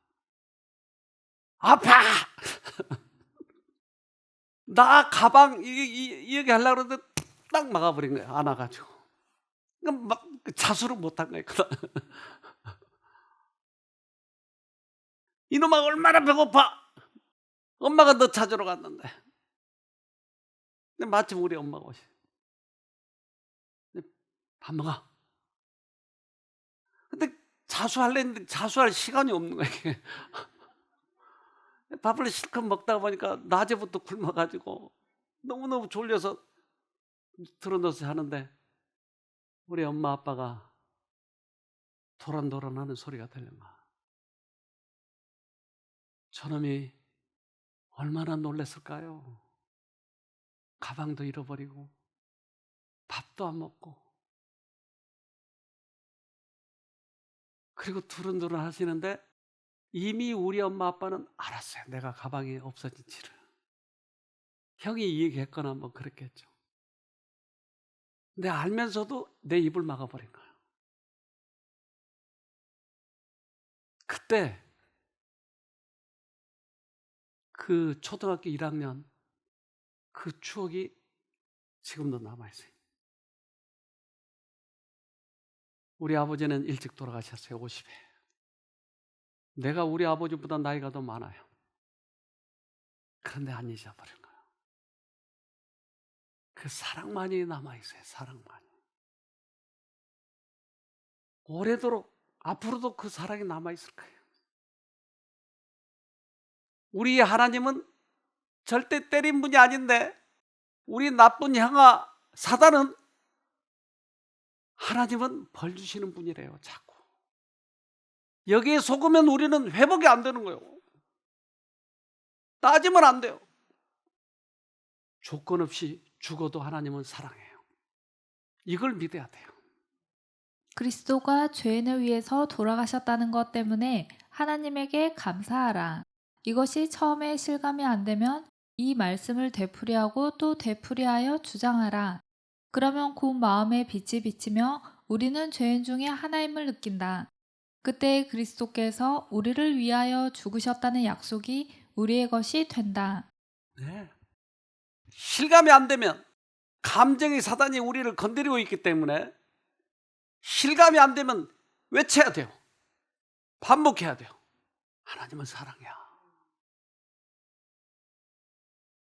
아빠! 나 가방 여기 하려고 그러는데 딱 막아버린 거야. 안아가지고. 막 자수를 못한 거야. 이놈아 얼마나 배고파. 엄마가 너 찾으러 갔는데. 근데 마침 우리 엄마가 오시. 밥 먹어. 근데 자수하려는데 자수할 시간이 없는 거야. 이게. 밥을 실컷 먹다 보니까 낮에부터 굶어가지고 너무너무 졸려서 들어넣어서 하는데 우리 엄마 아빠가 도란도란하는 소리가 들린 거야. 저놈이 얼마나 놀랐을까요? 가방도 잃어버리고 밥도 안 먹고 그리고 두른두른 하시는데 이미 우리 엄마 아빠는 알았어요. 내가 가방이 없어진지를. 형이 얘기했거나 뭐 그랬겠죠. 근데 알면서도 내 입을 막아버린 거예요. 그때 그 초등학교 1학년 그 추억이 지금도 남아있어요. 우리 아버지는 일찍 돌아가셨어요. 50에. 내가 우리 아버지보다 나이가 더 많아요. 그런데 안 잊어버린 거예요. 그 사랑만이 남아있어요. 사랑만이. 오래도록 앞으로도 그 사랑이 남아있을 거예요. 우리 하나님은 절대 때린 분이 아닌데 우리 나쁜 형아 사단은 하나님은 벌 주시는 분이래요. 자꾸. 여기에 속으면 우리는 회복이 안 되는 거예요. 따지면 안 돼요. 조건 없이 죽어도 하나님은 사랑해요. 이걸 믿어야 돼요. 그리스도가 죄인을 위해서 돌아가셨다는 것 때문에 하나님에게 감사하라. 이것이 처음에 실감이 안 되면 이 말씀을 되풀이하고 또 되풀이하여 주장하라. 그러면 곧 마음에 빛이 비치며 우리는 죄인 중에 하나임을 느낀다. 그때 그리스도께서 우리를 위하여 죽으셨다는 약속이 우리의 것이 된다. 네. 실감이 안 되면 감정의 사단이 우리를 건드리고 있기 때문에 실감이 안 되면 외쳐야 돼요. 반복해야 돼요. 하나님은 사랑이야.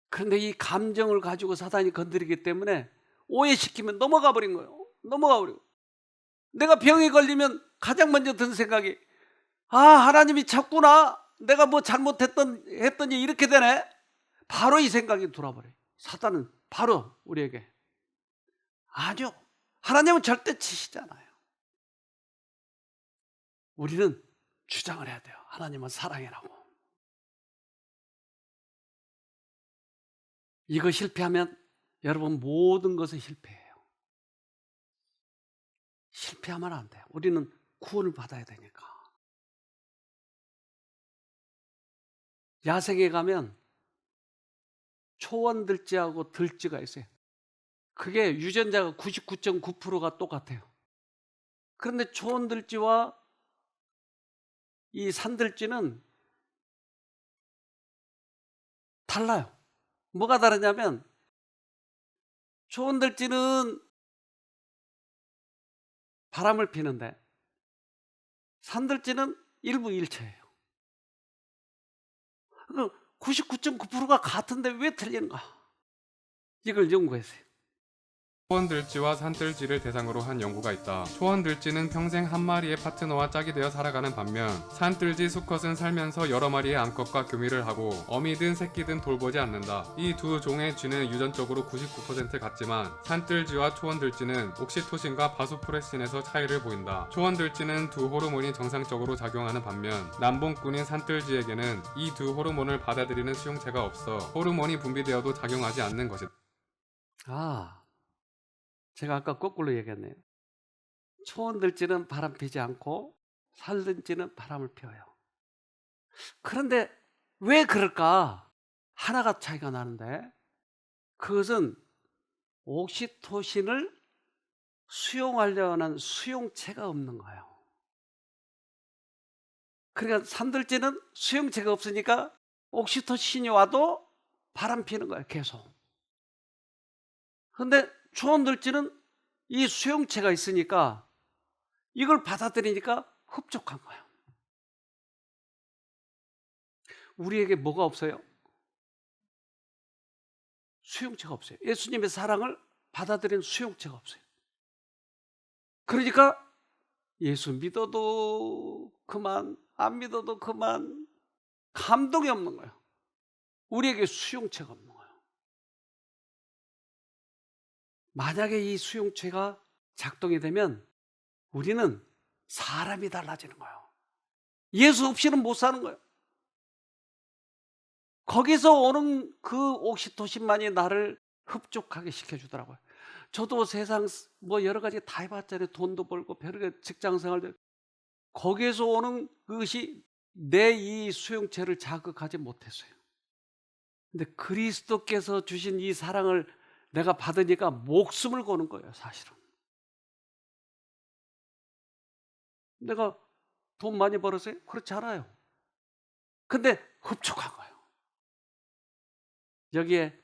그런데 이 감정을 가지고 사단이 건드리기 때문에 오해시키면 넘어가 버린 거예요. 넘어가 버리고. 내가 병에 걸리면 가장 먼저 든 생각이 하나님이 찾구나. 내가 뭐 했더니 이렇게 되네. 바로 이 생각이 돌아버려요. 사단은 바로 우리에게 아니요. 하나님은 절대 치시지 않아요. 우리는 주장을 해야 돼요. 하나님은 사랑이라고. 이거 실패하면 여러분 모든 것은 실패해요. 실패하면 안 돼요. 우리는 구원을 받아야 되니까. 야생에 가면 초원들쥐하고 들쥐가 있어요. 그게 유전자가 99.9%가 똑같아요. 그런데 초원들쥐와 이 산들쥐는 달라요. 뭐가 다르냐면 초원들쥐는 바람을 피는데 산들쥐는 일부 일체예요. 99.9%가 같은데 왜 틀린가? 이걸 연구했어요. 초원들쥐와 산들쥐를 대상으로 한 연구가 있다. 초원들쥐는 평생 한 마리의 파트너와 짝이 되어 살아가는 반면 산들쥐 수컷은 살면서 여러 마리의 암컷과 교미를 하고 어미든 새끼든 돌보지 않는다. 이 두 종의 쥐는 유전적으로 99% 같지만 산들쥐와 초원들쥐는 옥시토신과 바소프레신에서 차이를 보인다. 초원들쥐는 두 호르몬이 정상적으로 작용하는 반면 남봉꾼인 산들쥐에게는 이 두 호르몬을 받아들이는 수용체가 없어 호르몬이 분비되어도 작용하지 않는 것이다. 제가 아까 거꾸로 얘기했네요. 초원들쥐는 바람 피지 않고 산들쥐는 바람을 피워요. 그런데 왜 그럴까? 하나가 차이가 나는데 그것은 옥시토신을 수용하려는 수용체가 없는 거예요. 그러니까 산들쥐는 수용체가 없으니까 옥시토신이 와도 바람 피는 거예요, 계속. 그런데 초원들쥐는 이 수용체가 있으니까 이걸 받아들이니까 흡족한 거예요. 우리에게 뭐가 없어요? 수용체가 없어요. 예수님의 사랑을 받아들이는 수용체가 없어요. 그러니까 예수 믿어도 그만, 안 믿어도 그만, 감동이 없는 거예요. 우리에게 수용체가 없는 거예요. 만약에 이 수용체가 작동이 되면 우리는 사람이 달라지는 거예요. 예수 없이는 못 사는 거예요. 거기서 오는 그 옥시토신만이 나를 흡족하게 시켜주더라고요. 저도 세상 뭐 여러 가지 다 해봤잖아요. 돈도 벌고 별의 직장 생활도. 거기에서 오는 그것이 내 이 수용체를 자극하지 못했어요. 근데 그리스도께서 주신 이 사랑을 내가 받으니까 목숨을 거는 거예요, 사실은. 내가 돈 많이 벌었어요? 그렇지 않아요. 근데 흡족한 거예요. 여기에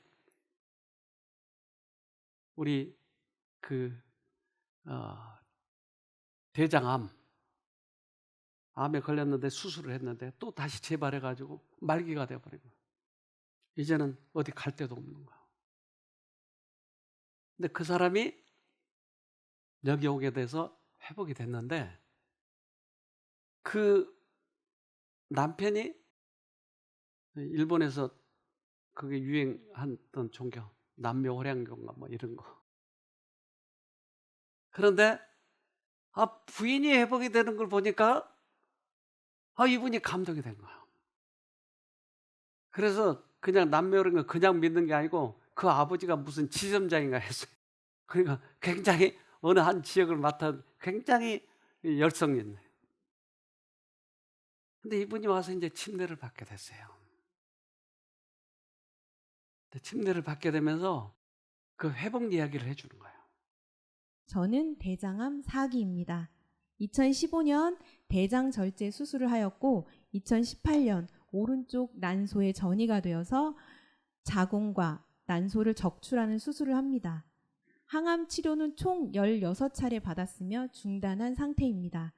우리 대장암, 암에 걸렸는데 수술을 했는데 또 다시 재발해가지고 말기가 되어버린 거예요. 이제는 어디 갈 데도 없는 거예요. 근데 그 사람이 여기 오게 돼서 회복이 됐는데 그 남편이 일본에서 그게 유행했던 종교, 남묘호량교인가 뭐 이런 거. 그런데 부인이 회복이 되는 걸 보니까 이분이 감동이 된 거예요. 그래서 그냥 남묘호량교 그냥 믿는 게 아니고 그 아버지가 무슨 지점장인가 했어요. 그러니까 굉장히 어느 한 지역을 맡아 굉장히 열성이 있네요. 근데 이분이 와서 이제 침례를 받게 됐어요. 침례를 받게 되면서 그 회복 이야기를 해주는 거예요. 저는 대장암 4기입니다. 2015년 대장 절제 수술을 하였고 2018년 오른쪽 난소에 전이가 되어서 자궁과 난소를 적출하는 수술을 합니다. 항암 치료는 총 16차례 받았으며 중단한 상태입니다.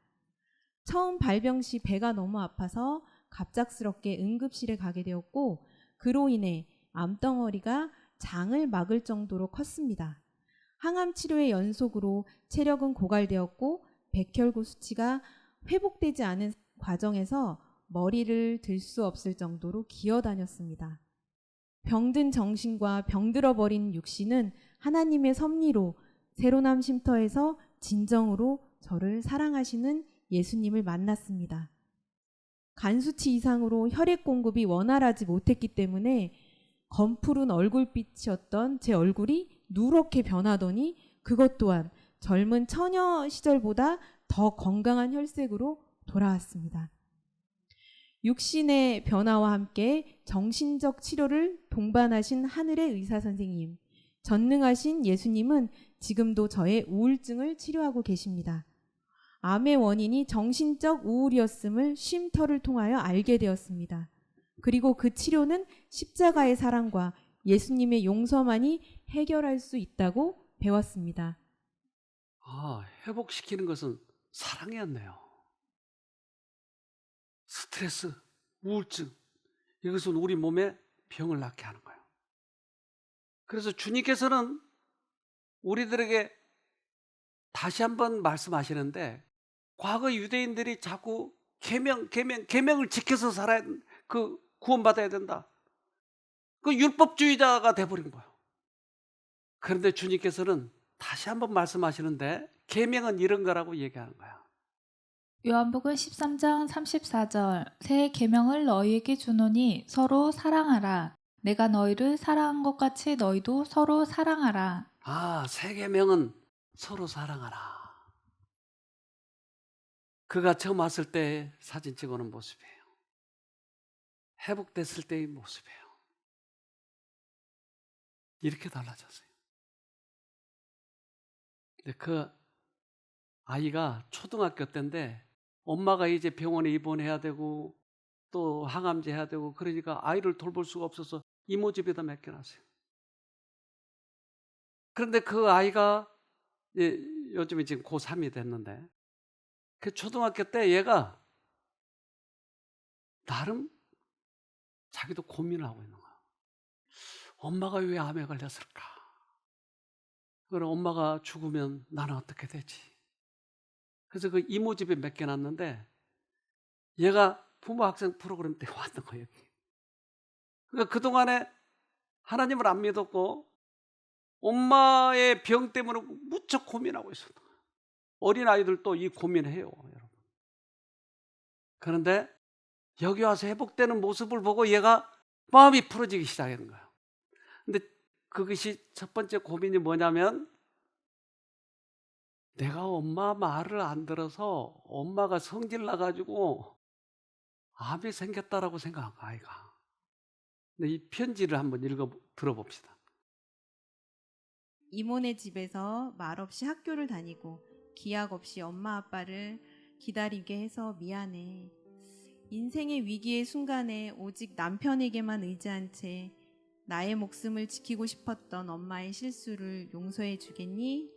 처음 발병 시 배가 너무 아파서 갑작스럽게 응급실에 가게 되었고 그로 인해 암덩어리가 장을 막을 정도로 컸습니다. 항암 치료의 연속으로 체력은 고갈되었고 백혈구 수치가 회복되지 않은 과정에서 머리를 들 수 없을 정도로 기어다녔습니다. 병든 정신과 병들어버린 육신은 하나님의 섭리로 새로남 쉼터에서 진정으로 저를 사랑하시는 예수님을 만났습니다. 간 수치 이상으로 혈액 공급이 원활하지 못했기 때문에 검푸른 얼굴빛이었던 제 얼굴이 누렇게 변하더니 그것 또한 젊은 처녀 시절보다 더 건강한 혈색으로 돌아왔습니다. 육신의 변화와 함께 정신적 치료를 동반하신 하늘의 의사 선생님, 전능하신 예수님은 지금도 저의 우울증을 치료하고 계십니다. 암의 원인이 정신적 우울이었음을 쉼터를 통하여 알게 되었습니다. 그리고 그 치료는 십자가의 사랑과 예수님의 용서만이 해결할 수 있다고 배웠습니다. 회복시키는 것은 사랑이었네요. 스트레스, 우울증, 이것은 우리 몸에 병을 낳게 하는 거예요. 그래서 주님께서는 우리들에게 다시 한번 말씀하시는데 과거 유대인들이 자꾸 계명을 지켜서 살아야 그 구원받아야 된다. 그 율법주의자가 돼버린 거예요. 그런데 주님께서는 다시 한번 말씀하시는데 계명은 이런 거라고 얘기하는 거야. 요한복음 13장 34절 새 계명을 너희에게 주노니 서로 사랑하라. 내가 너희를 사랑한 것 같이 너희도 서로 사랑하라. 새 계명은 서로 사랑하라. 그가 처음 왔을 때 사진 찍어놓은 모습이에요. 회복됐을 때의 모습이에요. 이렇게 달라졌어요. 근데 그 아이가 초등학교 때인데 엄마가 이제 병원에 입원해야 되고 또 항암제 해야 되고 그러니까 아이를 돌볼 수가 없어서 이모 집에다 맡겨놨어요. 그런데 그 아이가 요즘에 지금 고3이 됐는데 그 초등학교 때 얘가 나름 자기도 고민을 하고 있는 거야. 엄마가 왜 암에 걸렸을까? 그럼 엄마가 죽으면 나는 어떻게 되지? 그래서 그 이모 집에 맡겨놨는데 얘가 부모 학생 프로그램 때 왔던 거예요. 그러니까 그동안에 하나님을 안 믿었고 엄마의 병 때문에 무척 고민하고 있었던 거예요. 어린아이들도 이 고민해요, 여러분. 그런데 여기 와서 회복되는 모습을 보고 얘가 마음이 풀어지기 시작하는 거예요. 근데 그것이 첫 번째 고민이 뭐냐면 내가 엄마 말을 안 들어서 엄마가 성질 나가지고 암이 생겼다라고 생각한 거야, 아이가. 근데 이 편지를 한번 들어봅시다. 이모네 집에서 말없이 학교를 다니고 기약 없이 엄마 아빠를 기다리게 해서 미안해. 인생의 위기의 순간에 오직 남편에게만 의지한 채 나의 목숨을 지키고 싶었던 엄마의 실수를 용서해 주겠니?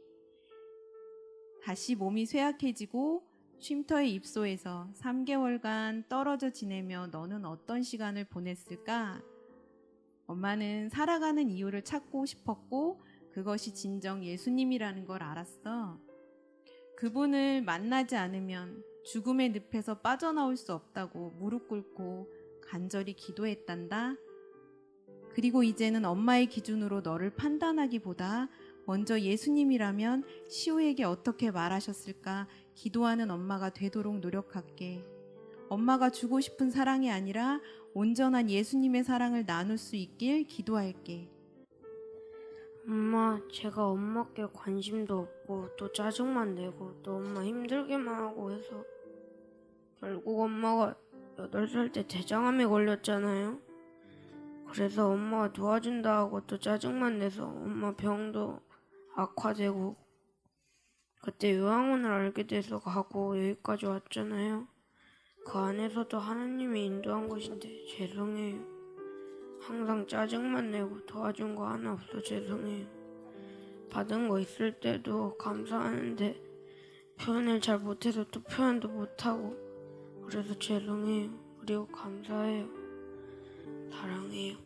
다시 몸이 쇠약해지고 쉼터에 입소해서 3개월간 떨어져 지내며 너는 어떤 시간을 보냈을까? 엄마는 살아가는 이유를 찾고 싶었고 그것이 진정 예수님이라는 걸 알았어. 그분을 만나지 않으면 죽음의 늪에서 빠져나올 수 없다고 무릎 꿇고 간절히 기도했단다. 그리고 이제는 엄마의 기준으로 너를 판단하기보다 먼저 예수님이라면 시우에게 어떻게 말하셨을까 기도하는 엄마가 되도록 노력할게. 엄마가 주고 싶은 사랑이 아니라 온전한 예수님의 사랑을 나눌 수 있길 기도할게. 엄마, 제가 엄마께 관심도 없고 또 짜증만 내고 또 엄마 힘들게만 하고 해서 결국 엄마가 8살 때 대장암에 걸렸잖아요. 그래서 엄마가 도와준다 하고 또 짜증만 내서 엄마 병도 악화되고 그때 요양원을 알게 돼서 가고 여기까지 왔잖아요. 그 안에서도 하나님이 인도한 것인데 죄송해요. 항상 짜증만 내고 도와준 거 하나 없어 죄송해요. 받은 거 있을 때도 감사하는데 표현을 잘 못해서 또 표현도 못하고 그래서 죄송해요. 그리고 감사해요. 사랑해요.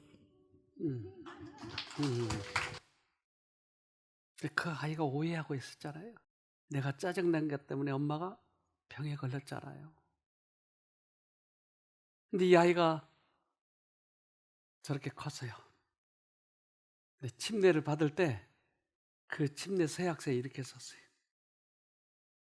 근데 그 아이가 오해하고 있었잖아요. 내가 짜증난 것 때문에 엄마가 병에 걸렸잖아요. 근데 이 아이가 저렇게 컸어요. 근데 침례를 받을 때 그 침례 서약서에 이렇게 썼어요.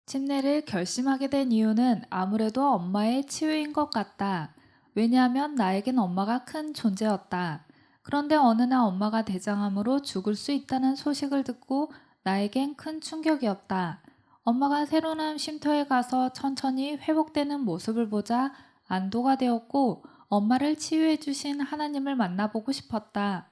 침례를 결심하게 된 이유는 아무래도 엄마의 치유인 것 같다. 왜냐하면 나에겐 엄마가 큰 존재였다. 그런데 어느 날 엄마가 대장암으로 죽을 수 있다는 소식을 듣고 나에겐 큰 충격이었다. 엄마가 새로운 암 쉼터에 가서 천천히 회복되는 모습을 보자 안도가 되었고 엄마를 치유해 주신 하나님을 만나보고 싶었다.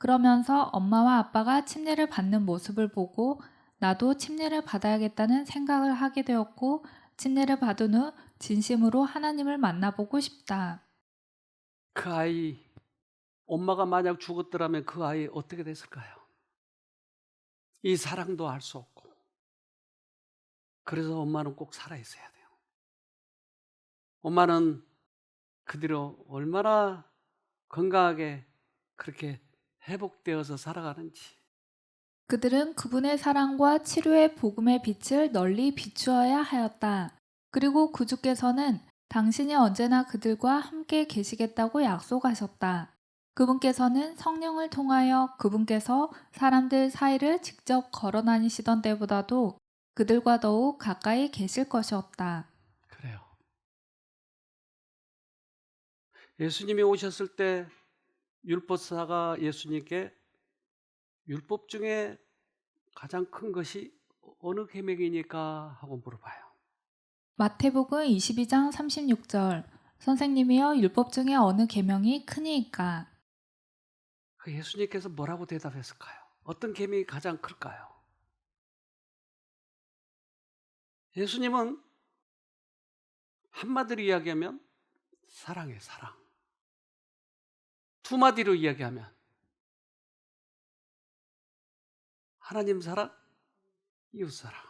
그러면서 엄마와 아빠가 침례를 받는 모습을 보고 나도 침례를 받아야겠다는 생각을 하게 되었고 침례를 받은 후 진심으로 하나님을 만나보고 싶다. 그 아이, 엄마가 만약 죽었더라면 그 아이 어떻게 됐을까요? 이 사랑도 알 수 없고. 그래서 엄마는 꼭 살아있어야 돼요. 엄마는 그 뒤로 얼마나 건강하게 그렇게 회복되어서 살아가는지. 그들은 그분의 사랑과 치료의 복음의 빛을 널리 비추어야 하였다. 그리고 구주께서는 당신이 언제나 그들과 함께 계시겠다고 약속하셨다. 그분께서는 성령을 통하여 그분께서 사람들 사이를 직접 걸어 다니시던 때보다도 그들과 더욱 가까이 계실 것이었다. 그래요. 예수님이 오셨을 때 율법사가 예수님께 율법 중에 가장 큰 것이 어느 계명이니까 하고 물어봐요. 마태복음 22장 36절 선생님이여 율법 중에 어느 계명이 크니이까? 그 예수님께서 뭐라고 대답했을까요? 어떤 계명이 가장 클까요? 예수님은 한마디로 이야기하면 사랑이에요, 사랑. 두 마디로 이야기하면 하나님 사랑, 이웃 사랑.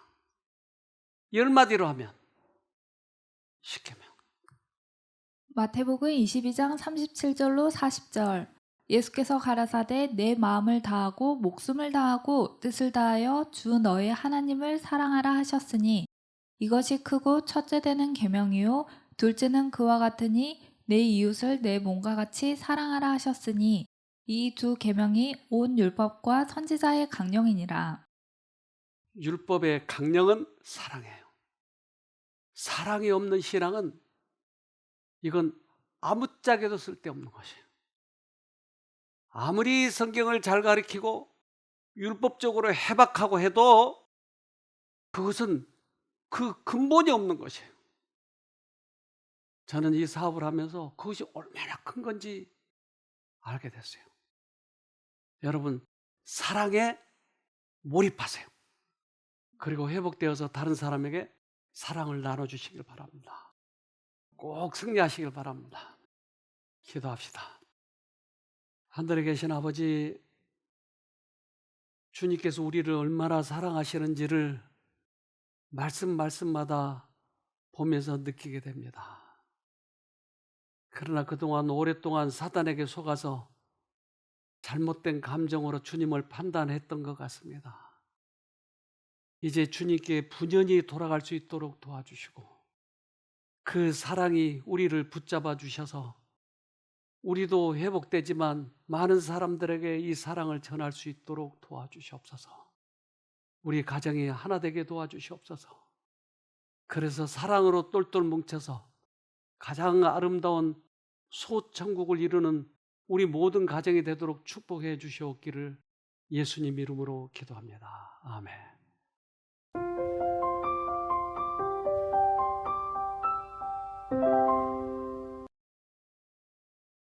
10마디로 하면 십계명. 마태복음 22장 37절로 40절 예수께서 가라사대 내 마음을 다하고 목숨을 다하고 뜻을 다하여 주 너의 하나님을 사랑하라 하셨으니 이것이 크고 첫째 되는 계명이요 둘째는 그와 같으니 내 이웃을 내 몸과 같이 사랑하라 하셨으니 이 두 계명이 온 율법과 선지자의 강령이니라. 율법의 강령은 사랑이에요. 사랑이 없는 신앙은 이건 아무짝에도 쓸데없는 것이에요. 아무리 성경을 잘 가르치고 율법적으로 해박하고 해도 그것은 그 근본이 없는 것이에요. 저는 이 사업을 하면서 그것이 얼마나 큰 건지 알게 됐어요. 여러분, 사랑에 몰입하세요. 그리고 회복되어서 다른 사람에게 사랑을 나눠주시길 바랍니다. 꼭 승리하시길 바랍니다. 기도합시다. 하늘에 계신 아버지, 주님께서 우리를 얼마나 사랑하시는지를 말씀마다 보면서 느끼게 됩니다. 그러나 그동안 오랫동안 사단에게 속아서 잘못된 감정으로 주님을 판단했던 것 같습니다. 이제 주님께 분연히 돌아갈 수 있도록 도와주시고 그 사랑이 우리를 붙잡아 주셔서 우리도 회복되지만 많은 사람들에게 이 사랑을 전할 수 있도록 도와주시옵소서. 우리 가정이 하나 되게 도와주시옵소서. 그래서 사랑으로 똘똘 뭉쳐서 가장 아름다운 소천국을 이루는 우리 모든 가정이 되도록 축복해 주시옵기를 예수님 이름으로 기도합니다. 아멘.